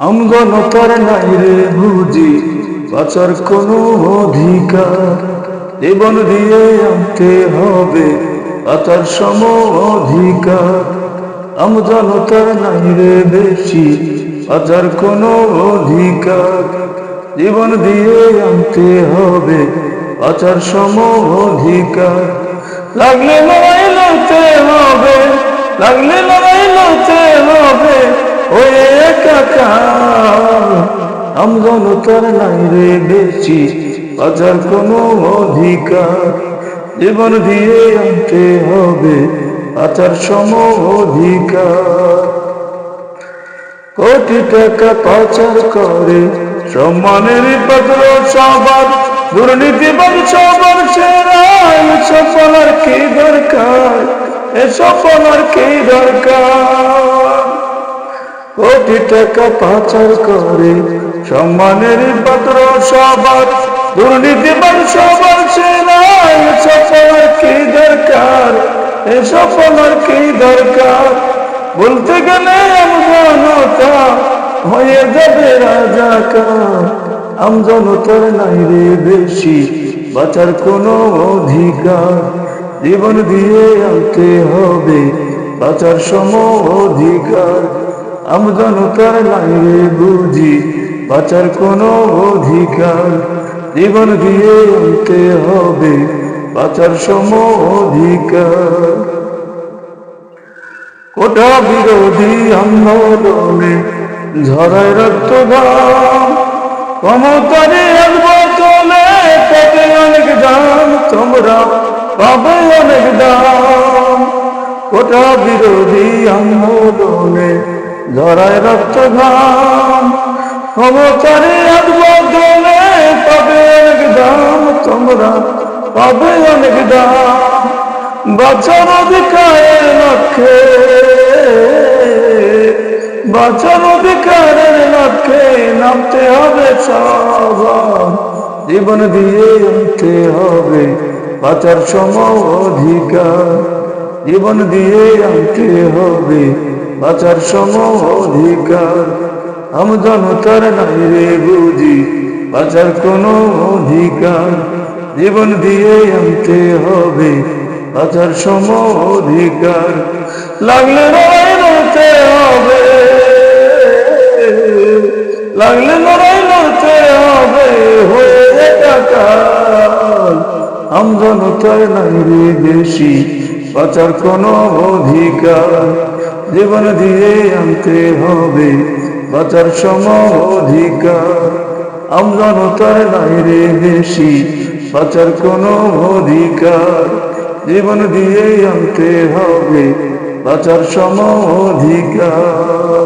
আমজনতার নাই রে বুঝি বাঁচার কোনো অধিকার, জীবন দিয়ে আনতে হবে বাঁচার সম অধিকার। আমজনতার নাই রে বেশি বাঁচার কোনো অধিকার, জীবন দিয়ে আনতে হবে বাঁচার সম অধিকার। লাগলে লড়াই লড়তে হবে, লাগলে লড়াই লড়তে হবে ওই একাকার। আমজনতার নাই রে বেশি বাঁচার কোনো অধিকার, জীবন দিয়ে আনতে হবে বাঁচার সম অধিকার। কোটি টাকা পাচার করে সম্মানের পাত্র সবার, দুর্নীতিবাদ সবার সেরা। এসব আর কি দরকার, এসব আর কি দরকার। কোটি টাকা পাচার করে সম্মানের পাত্র সবার, দুর্নীতিবাদ সবার সেরা। এসব আর কি দরকার, এসব আর কি দরকার। বলতে গেলে আমজনতা হয়ে যাবে রাজাকার। আমজনতার নাই রে বেশি বাঁচার কোনো অধিকার, জীবন দিয়ে আনতে হবে বাঁচার সম অধিকার। আমজনতার নাই রে বুঝি বাঁচার কোনো অধিকার, জীবন দিয়ে আনতে হবে বাঁচার সম অধিকার। কোটা বিরোধী আন্দোলনে ঝরায় রক্ত ঘাম, ক্ষমতারে বদলে পাবে অনেক দাম, তোমরা পাবে অনেক দাম। কোটা বিরোধী আন্দোলনে ঝরায় রক্ত ঘাম, ক্ষমতারে বদলে পাবে অনেক দাম, তোমরা পাবে অনেক দাম। বাঁচার অধিকারের লক্ষ্যে, বাঁচার অধিকারের লক্ষ্যে নামতে হবে সবার, জীবন দিয়ে আনতে হবে বাঁচার সম অধিকার, জীবন দিয়ে আনতে হবে বাঁচার সম অধিকার। আমজনতার নাই রে বুঝি বাঁচার কোনো অধিকার, জীবন দিয়ে আনতে হবে বাঁচার সম অধিকার। লাগলে লড়াই লড়তে হবে, লাগলে লড়াই লড়তে হবে হয়ে একাকার। আমজনতার নাই রে বেশি বাঁচার কোনো অধিকার, জীবন দিয়ে আনতে হবে বাঁচার সম অধিকার। আমজনতার নাই রে বেশি বাঁচার কোনো অধিকার, জীবন দিয়ে আনতে হবে বাঁচার সম অধিকার।